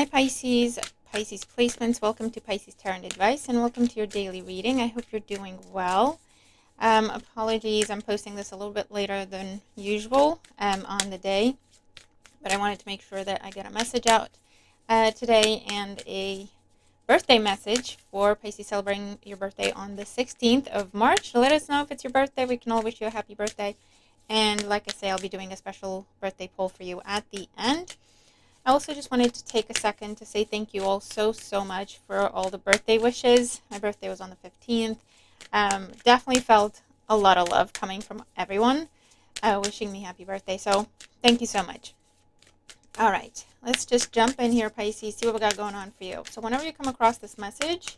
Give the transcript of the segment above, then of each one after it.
Hi Pisces, Pisces placements. Welcome to Pisces Tarot and Advice and welcome to your daily reading. I hope you're doing well. Apologies, I'm posting this a little bit later than usual on the day, but I wanted to make sure that I get a message out today and a birthday message for Pisces celebrating your birthday on the 16th of March. Let us know if it's your birthday. We can all wish you a happy birthday. And like I say, I'll be doing a special birthday poll for you at the end. I also just wanted to take a second to say thank you all so much for all the birthday wishes. My birthday was on the 15th. Definitely felt a lot of love coming from everyone wishing me happy birthday. So thank you so much. All right, let's just jump in here, Pisces, see what we got going on for you. So whenever you come across this message,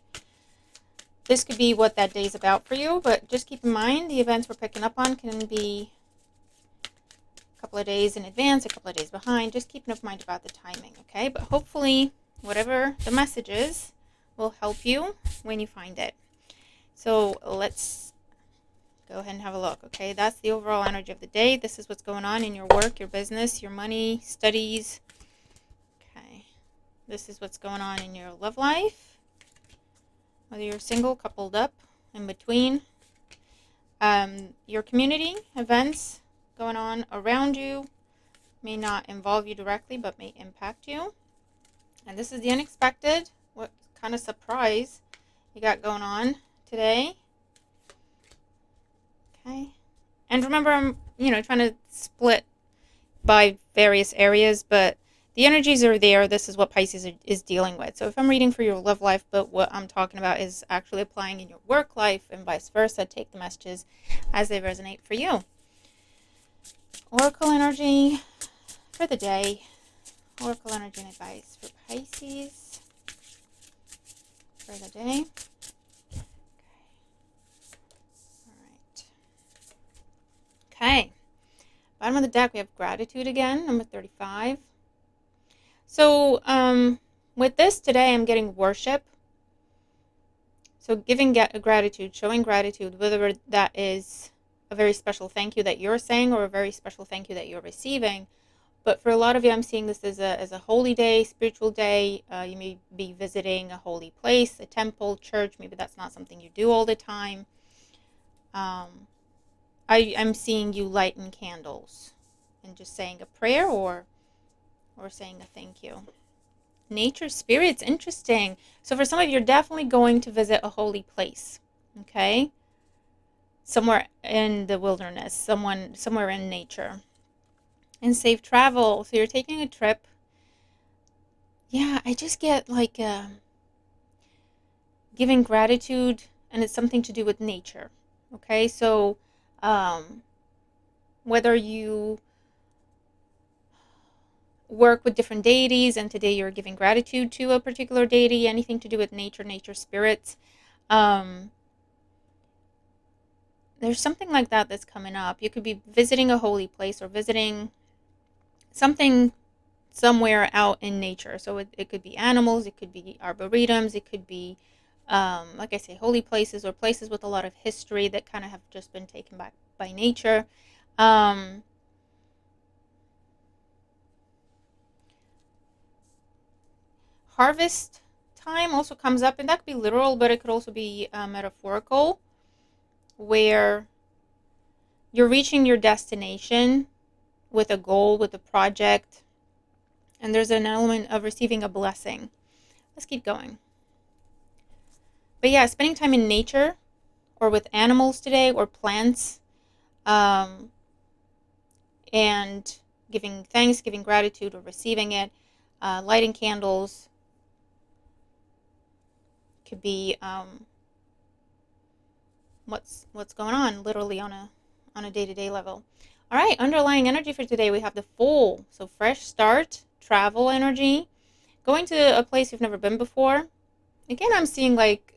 this could be what that day is about for you, but just keep in mind the events we're picking up on can be couple of days in advance, a couple of days behind. Just keep in mind about the timing, okay? But hopefully whatever the message is will help you when you find it. So let's go ahead and have a look, okay? That's the overall energy of the day. This is what's going on in your work, your business, your money, studies. Okay. This is what's going on in your love life. Whether you're single, coupled up, in between. Your community, events going on around you may not involve you directly but may impact you. And this is the unexpected, what kind of surprise you got going on today. Okay. And remember, I'm trying to split by various areas, but the energies are there. This is what Pisces is dealing with. So if I'm reading for your love life, but what I'm talking about is actually applying in your work life and vice versa, take the messages as they resonate for you. Oracle energy for the day. Oracle energy and advice for Pisces for the day. Okay. All right. Okay. Bottom of the deck, we have gratitude again, number 35. So with this today, I'm getting worship. So giving gratitude, showing gratitude, whether that is a very special thank you that you're saying or a very special thank you that you're receiving. But for a lot of you, I'm seeing this as a holy day, spiritual day. You may be visiting a holy place, a temple, church. Maybe that's not something you do all the time. I'm seeing you lighting candles and just saying a prayer or saying a thank you. Nature, spirits, interesting. So for some of you, you're definitely going to visit a holy place, okay? Somewhere in the wilderness, somewhere in nature. And safe travel. So you're taking a trip. Yeah, I just get like giving gratitude, and it's something to do with nature. Okay, so whether you work with different deities and today you're giving gratitude to a particular deity, anything to do with nature spirits, there's something like that that's coming up. You could be visiting a holy place or visiting something somewhere out in nature. So it could be animals, it could be arboretums, it could be, like I say, holy places or places with a lot of history that kind of have just been taken back by nature. Harvest time also comes up, and that could be literal, but it could also be metaphorical, where you're reaching your destination with a goal, with a project, and there's an element of receiving a blessing. Let's keep going. But yeah, spending time in nature or with animals today or plants, and giving thanks, giving gratitude or receiving it, lighting candles, could be what's going on literally on a day-to-day level. All right, underlying energy for today, we have the Fool. So fresh start, travel energy, going to a place you've never been before. Again, I'm seeing like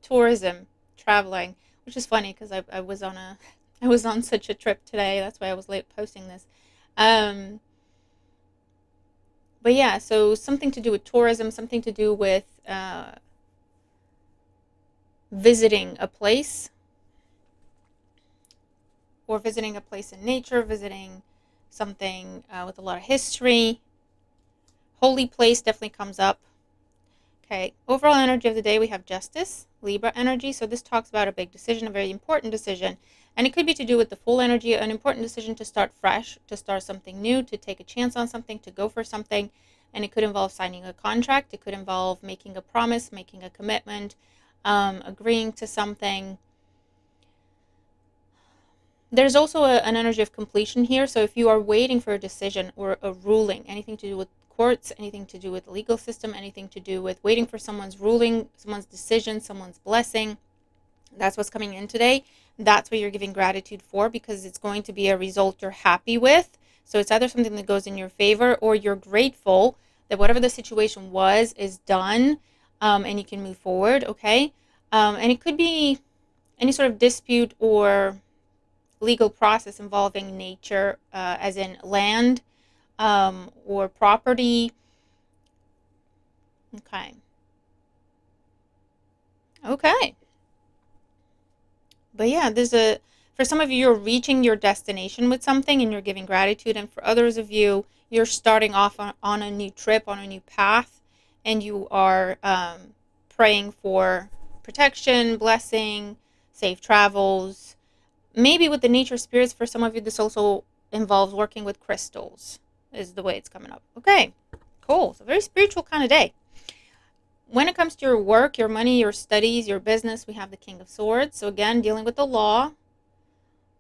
tourism, traveling, which is funny because I was on such a trip today. That's why I was late posting this. But yeah, so something to do with tourism, something to do with visiting a place, or visiting a place in nature, visiting something with a lot of history. Holy place definitely comes up. Okay, overall energy of the day, we have Justice, Libra energy. So this talks about a big decision, a very important decision. And it could be to do with the full energy, an important decision to start fresh, to start something new, to take a chance on something, to go for something. And it could involve signing a contract. It could involve making a promise, making a commitment, agreeing to something. There's also an energy of completion here. So if you are waiting for a decision or a ruling, anything to do with courts, anything to do with the legal system, anything to do with waiting for someone's ruling, someone's decision, someone's blessing, that's what's coming in today. That's what you're giving gratitude for, because it's going to be a result you're happy with. So it's either something that goes in your favor, or you're grateful that whatever the situation was is done, and you can move forward. Okay. And it could be any sort of dispute or legal process involving nature, as in land, or property. Okay. Okay. But yeah, for some of you, you're reaching your destination with something and you're giving gratitude. And for others of you, you're starting off on a new trip, on a new path, and you are praying for protection, blessing, safe travels. Maybe with the nature spirits, for some of you, this also involves working with crystals, is the way it's coming up. Okay, cool. So very spiritual kind of day. When it comes to your work, your money, your studies, your business, we have the King of Swords. So again, dealing with the law.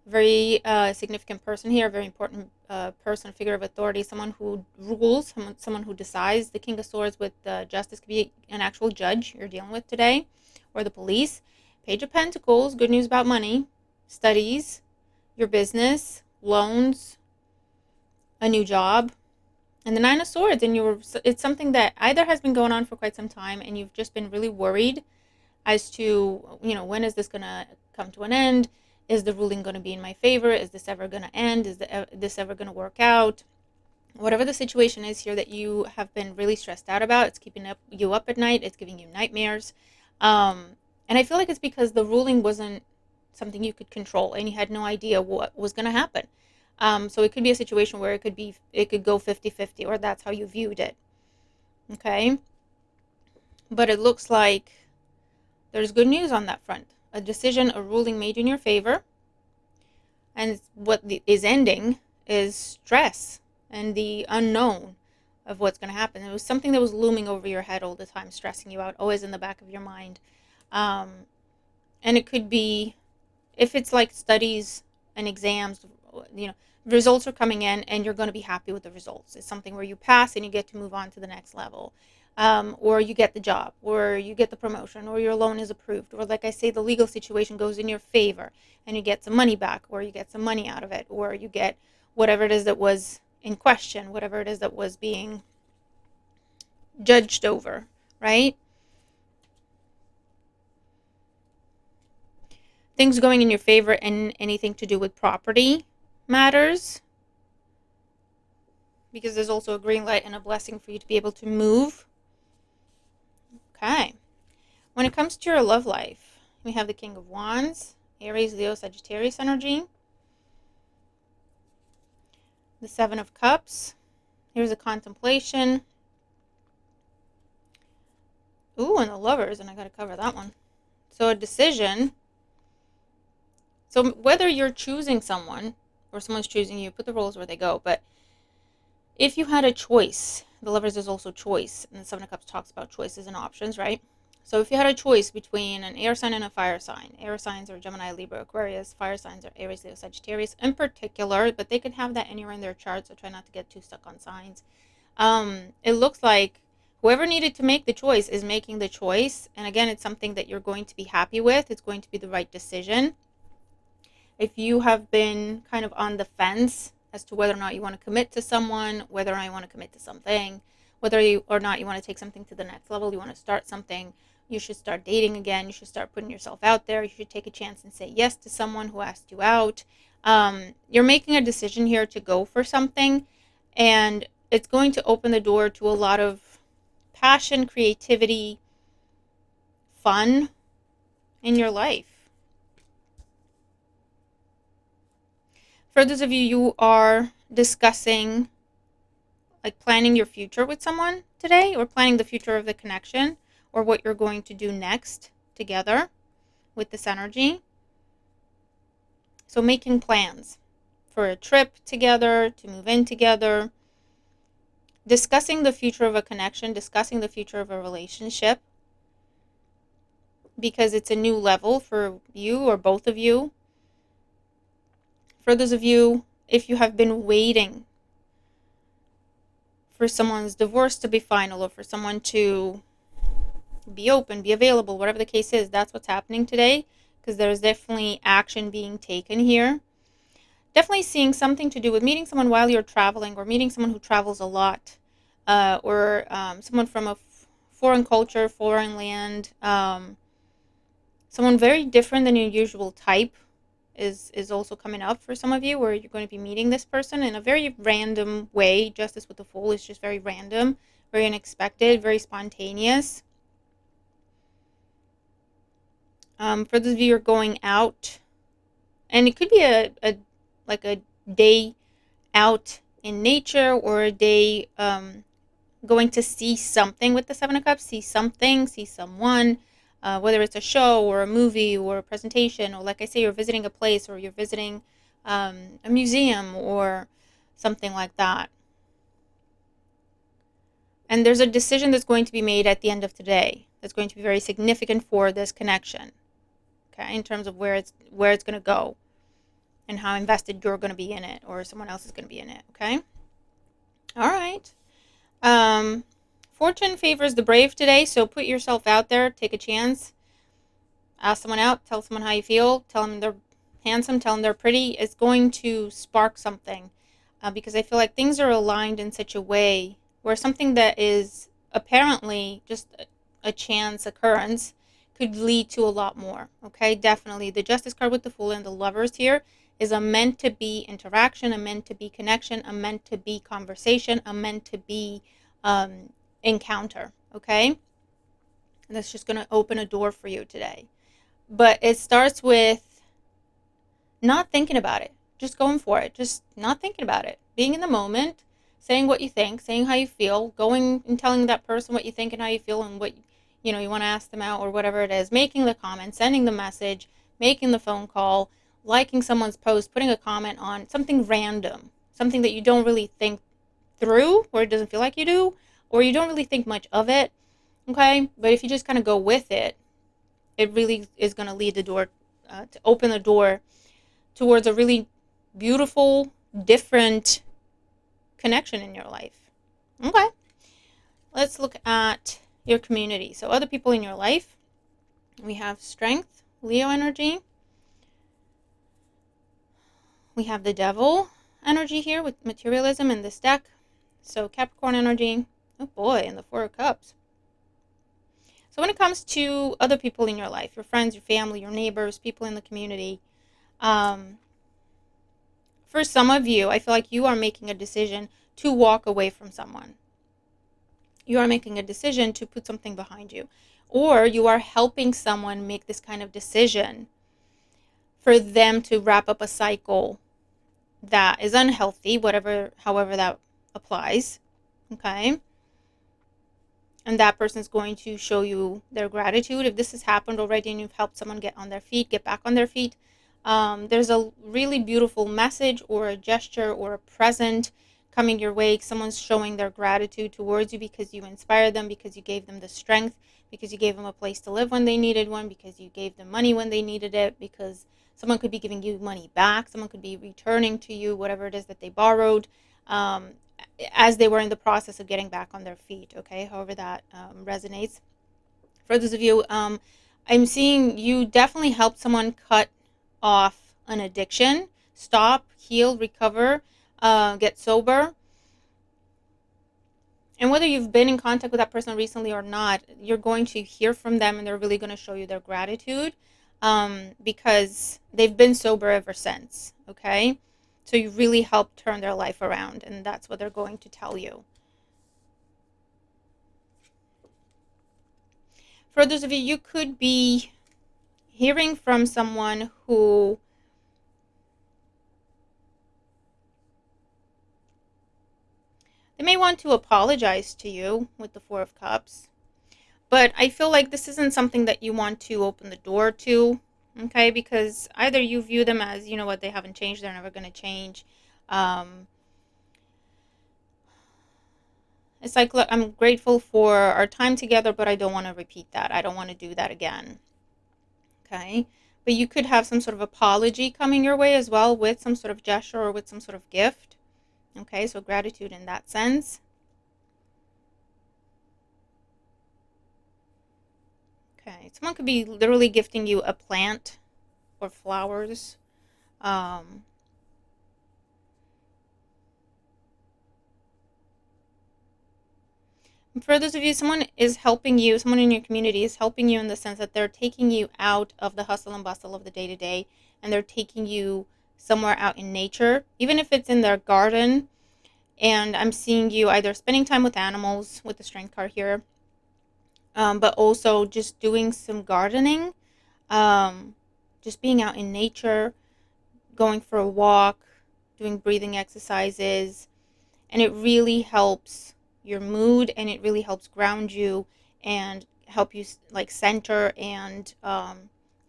Very significant person here, very important person, figure of authority, someone who rules, someone who decides. The King of Swords with justice could be an actual judge you're dealing with today, or the police. Page of Pentacles, good news about money, studies, your business, loans, a new job. And the Nine of Swords, and it's something that either has been going on for quite some time and you've just been really worried as to, when is this going to come to an end? Is the ruling going to be in my favor? Is this ever going to end? Is this ever going to work out? Whatever the situation is here that you have been really stressed out about, it's keeping you up at night. It's giving you nightmares. And I feel like it's because the ruling wasn't something you could control and you had no idea what was going to happen. So it could be a situation where it could go 50-50, or that's how you viewed it. Okay? But it looks like there's good news on that front. A decision, a ruling made in your favor. And what is ending is stress and the unknown of what's going to happen. It was something that was looming over your head all the time, stressing you out, always in the back of your mind. And it could be, if it's like studies and exams, results are coming in and you're going to be happy with the results. It's something where you pass and you get to move on to the next level. Or you get the job, or you get the promotion, or your loan is approved, or like I say, the legal situation goes in your favor and you get some money back, or you get some money out of it, or you get whatever it is that was in question, whatever it is that was being judged over, right? Things going in your favor and anything to do with property matters, because there's also a green light and a blessing for you to be able to move. Okay. When it comes to your love life, we have the King of Wands, Aries, Leo, Sagittarius energy. The Seven of Cups. Here's a contemplation. Ooh, and the Lovers, and I got to cover that one. So a decision. So whether you're choosing someone or someone's choosing you, put the roles where they go. But if you had a choice, the Lovers is also choice, and the Seven of Cups talks about choices and options, right? So if you had a choice between an air sign and a fire sign, air signs are Gemini, Libra, Aquarius, fire signs are Aries, Leo, Sagittarius in particular, but they can have that anywhere in their chart, so try not to get too stuck on signs. It looks like whoever needed to make the choice is making the choice. And again, it's something that you're going to be happy with. It's going to be the right decision. If you have been kind of on the fence as to whether or not you want to commit to someone, whether or not you want to commit to something, whether or not you want to take something to the next level, you want to start something, you should start dating again. You should start putting yourself out there. You should take a chance and say yes to someone who asked you out. You're making a decision here to go for something, and it's going to open the door to a lot of passion, creativity, fun in your life. For those of you are discussing like planning your future with someone today, or planning the future of the connection, or what you're going to do next together with this energy. So making plans for a trip together, to move in together, discussing the future of a connection, discussing the future of a relationship, because it's a new level for you or both of you. For those of you, if you have been waiting for someone's divorce to be final, or for someone to be open, be available, whatever the case is, that's what's happening today, because there's definitely action being taken here. Definitely seeing something to do with meeting someone while you're traveling, or meeting someone who travels a lot, or someone from a foreign culture, foreign land, someone very different than your usual type is also coming up for some of you, where you're going to be meeting this person in a very random way. Justice with the Fool is just very random, very unexpected, very spontaneous. For those of you who are going out, and it could be like a day out in nature, or a day going to see something with the Seven of Cups, see something, see someone, whether it's a show or a movie or a presentation, or like I say, you're visiting a place, or you're visiting a museum or something like that. And there's a decision that's going to be made at the end of today that's going to be very significant for this connection, okay, in terms of where it's going to go and how invested you're going to be in it, or someone else is going to be in it, okay? All right. Fortune favors the brave today, so put yourself out there, take a chance, ask someone out, tell someone how you feel, tell them they're handsome, tell them they're pretty. It's going to spark something, because I feel like things are aligned in such a way where something that is apparently just a chance occurrence could lead to a lot more, okay? Definitely. The Justice card with the Fool and the Lovers here is a meant to be interaction, a meant to be connection, a meant to be conversation, a meant to be encounter, okay? And that's just going to open a door for you today. But it starts with not thinking about it, just going for it, just not thinking about it, being in the moment, saying what you think, saying how you feel, going and telling that person what you think and how you feel, and what you want to ask them out, or whatever it is, making the comment, sending the message, making the phone call, liking someone's post, putting a comment on something random, something that you don't really think through, or it doesn't feel like you do, or you don't really think much of it, okay? But if you just kind of go with it, it really is going to lead the door, to open the door towards a really beautiful, different connection in your life. Okay, let's look at your community. So other people in your life, we have Strength, Leo energy. We have the Devil energy here with materialism in this deck. So Capricorn energy. Oh boy, and the Four of Cups. So when it comes to other people in your life, your friends, your family, your neighbors, people in the community, for some of you, I feel like you are making a decision to walk away from someone. You are making a decision to put something behind you. Or you are helping someone make this kind of decision for them to wrap up a cycle that is unhealthy, however that applies. Okay? And that person is going to show you their gratitude. If this has happened already and you've helped someone get on their feet, get back on their feet, there's a really beautiful message or a gesture or a present coming your way. Someone's showing their gratitude towards you because you inspired them, because you gave them the strength, because you gave them a place to live when they needed one, because you gave them money when they needed it, because someone could be giving you money back, someone could be returning to you whatever it is that they borrowed, as they were in the process of getting back on their feet, okay, however that resonates. For those of you, I'm seeing you definitely help someone cut off an addiction, stop, heal, recover, get sober. And whether you've been in contact with that person recently or not, you're going to hear from them, and they're really going to show you their gratitude, because they've been sober ever since, okay? So you really helped turn their life around, and that's what they're going to tell you. For those of you, you could be hearing from someone who They may want to apologize to you with the Four of Cups. But I feel like this isn't something that you want to open the door to, okay? Because either you view them as, you know what, they haven't changed, they're never going to change. Um, it's like, look, I'm grateful for our time together, but I don't want to repeat that. I don't want to do that again, okay? But you could have some sort of apology coming your way as well with some sort of gesture or with some sort of gift, okay? So gratitude in that sense. Okay, someone could be literally gifting you a plant or flowers. Um, for those of you, someone is helping you, someone in your community is helping you in the sense that they're taking you out of the hustle and bustle of the day to day, and they're taking you somewhere out in nature, even if it's in their garden. And I'm seeing you either spending time with animals with the strength card here, but also just doing some gardening, um, just being out in nature, going for a walk, doing breathing exercises, and it really helps your mood, and it really helps ground you and help you like center and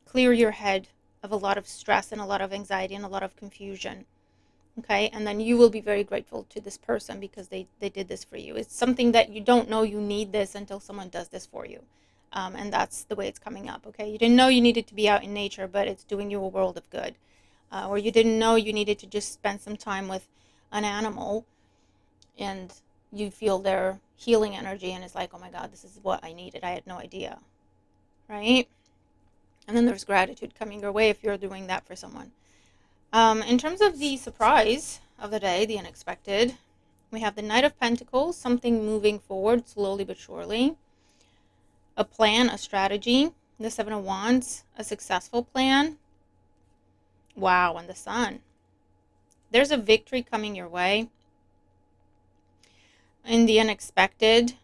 clear your head of a lot of stress and a lot of anxiety and a lot of confusion. Okay, and then you will be very grateful to this person because they did this for you. It's something that you don't know you need this until someone does this for you. And that's the way it's coming up. Okay, you didn't know you needed to be out in nature, but it's doing you a world of good. Or you didn't know you needed to just spend some time with an animal, and you feel their healing energy, and it's like, oh my god, this is what I needed. I had no idea, right? And then there's gratitude coming your way if you're doing that for someone. In terms of the surprise of the day, the unexpected, we have the Knight of Pentacles, something moving forward slowly but surely, a plan, a strategy, the Seven of Wands, a successful plan. Wow, and the Sun. There's a victory coming your way. In the unexpected,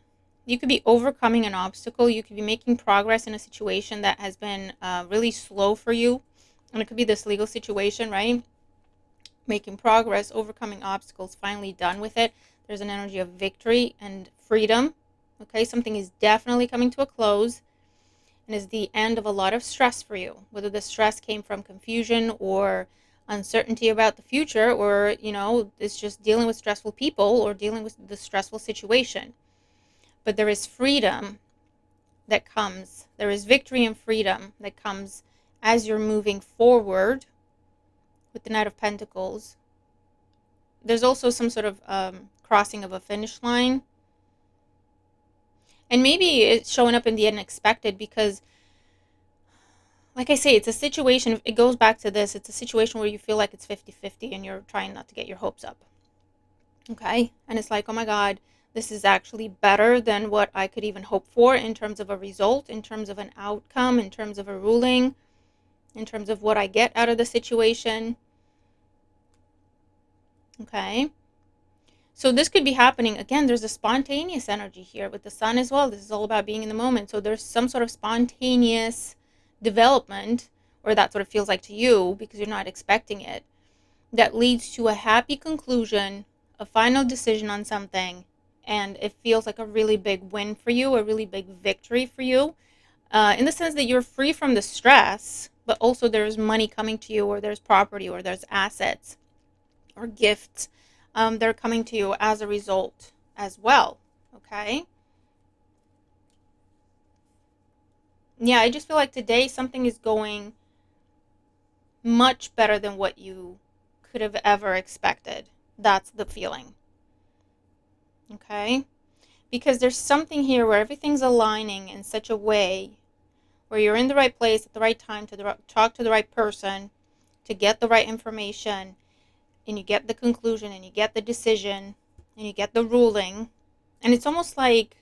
you could be overcoming an obstacle. You could be making progress in a situation that has been really slow for you. And it could be this legal situation, right? Making progress, overcoming obstacles, finally done with it. There's an energy of victory and freedom. Okay, something is definitely coming to a close and is the end of a lot of stress for you. Whether the stress came from confusion or uncertainty about the future, or, you know, it's just dealing with stressful people or dealing with the stressful situation. But there is freedom that comes. There is victory and freedom that comes as you're moving forward with the Knight of Pentacles. There's also some sort of crossing of a finish line. And maybe it's showing up in the unexpected because, like I say, it's a situation, it goes back to this, it's a situation where you feel like it's 50-50 and you're trying not to get your hopes up. Okay? And it's like, oh my God, this is actually better than what I could even hope for in terms of a result, in terms of an outcome, in terms of a ruling, in terms of what I get out of the situation. Okay? So this could be happening. Again, there's a spontaneous energy here with the Sun as well. This is all about being in the moment. So there's some sort of spontaneous development, or that's what it feels like to you because you're not expecting it, that leads to a happy conclusion, a final decision on something, and it feels like a really big win for you, a really big victory for you, in the sense that you're free from the stress, but also there's money coming to you, or there's property, or there's assets or gifts that are coming to you as a result as well. Okay? Yeah, I just feel like today something is going much better than what you could have ever expected. That's the feeling. Okay? Because there's something here where everything's aligning in such a way where you're in the right place at the right time to talk to the right person, to get the right information, and you get the conclusion, and you get the decision, and you get the ruling. And it's almost like,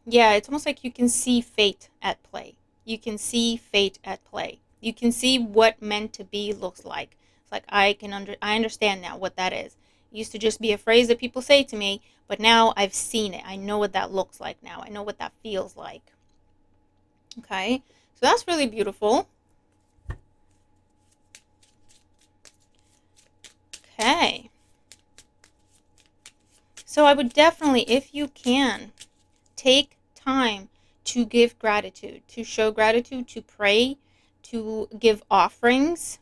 yeah, it's almost like you can see fate at play. You can see fate at play. You can see what meant to be looks like. It's like I understand now what that is. It used to just be a phrase that people say to me, but now I've seen it. I know what that looks like now. I know what that feels like. Okay? So that's really beautiful. Okay. So I would definitely, if you can, take time to give gratitude, to show gratitude, to pray, to give offerings.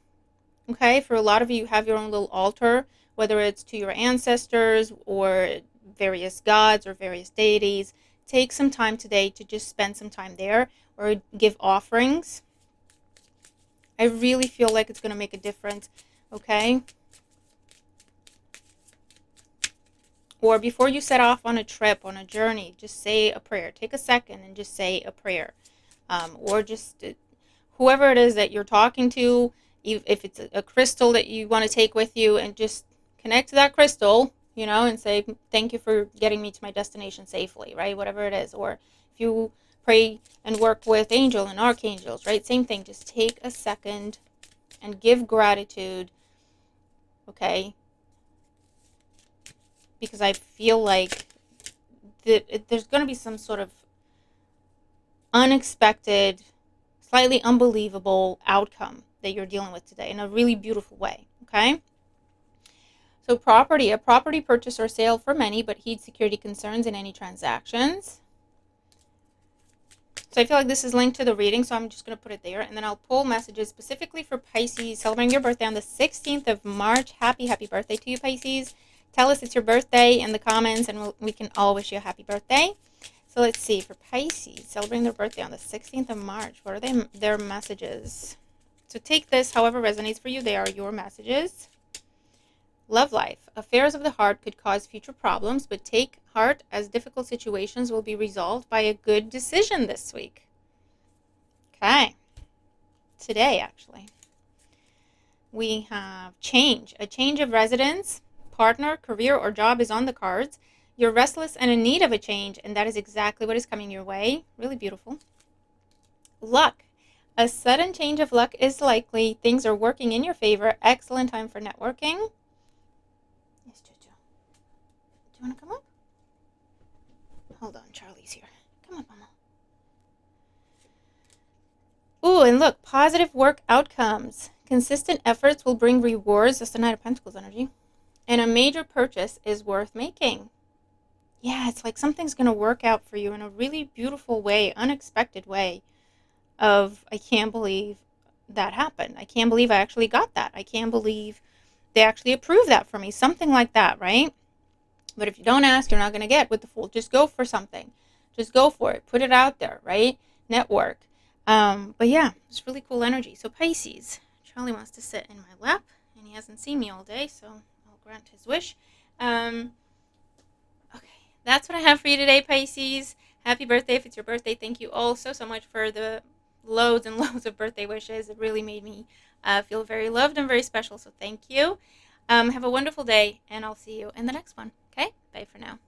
Okay, for a lot of you, you have your own little altar, whether it's to your ancestors or various gods or various deities. Take some time today to just spend some time there or give offerings. I really feel like it's going to make a difference, okay? Or before you set off on a trip, on a journey, just say a prayer. Take a second and just say a prayer. Or just whoever it is that you're talking to, if it's a crystal that you want to take with you, and just connect to that crystal, and say, thank you for getting me to my destination safely, right? Whatever it is. Or if you pray and work with angel and archangels, right? Same thing. Just take a second and give gratitude, okay? Because I feel like there's going to be some sort of unexpected, slightly unbelievable outcome that you're dealing with today in a really beautiful way, okay? So a property purchase or sale for many, but heed security concerns in any transactions. So I feel like this is linked to the reading, so I'm just going to put it there. And then I'll pull messages specifically for Pisces celebrating your birthday on the 16th of March. Happy birthday to you, Pisces. Tell us it's your birthday in the comments, and we can all wish you a happy birthday. So let's see, for Pisces celebrating their birthday on the 16th of March, what are their messages? So take this however resonates for you. They are your messages. Love life. Affairs of the heart could cause future problems, but take heart as difficult situations will be resolved by a good decision this week. Okay. Today, actually, we have change. A change of residence, partner, career, or job is on the cards. You're restless and in need of a change, and that is exactly what is coming your way. Really beautiful. Luck. A sudden change of luck is likely. Things are working in your favor. Excellent time for networking. Yes, Jojo. Do you want to come up? Hold on, Charlie's here. Come up, Mama. Ooh, and look, positive work outcomes. Consistent efforts will bring rewards. That's the Knight of Pentacles energy. And a major purchase is worth making. Yeah, it's like something's going to work out for you in a really beautiful way, unexpected way of, I can't believe that happened. I can't believe I actually got that. I can't believe they actually approved that for me. Something like that, right? But if you don't ask, you're not going to get with the Fool. Just go for something. Just go for it. Put it out there, right? Network. But yeah, it's really cool energy. So Pisces, Charlie wants to sit in my lap, and he hasn't seen me all day, so I'll grant his wish. Okay, that's what I have for you today, Pisces. Happy birthday if it's your birthday. Thank you all so much for the loads and loads of birthday wishes. It really made me feel very loved and very special, so thank you. Have a wonderful day, and I'll see you in the next one. Okay? Bye for now.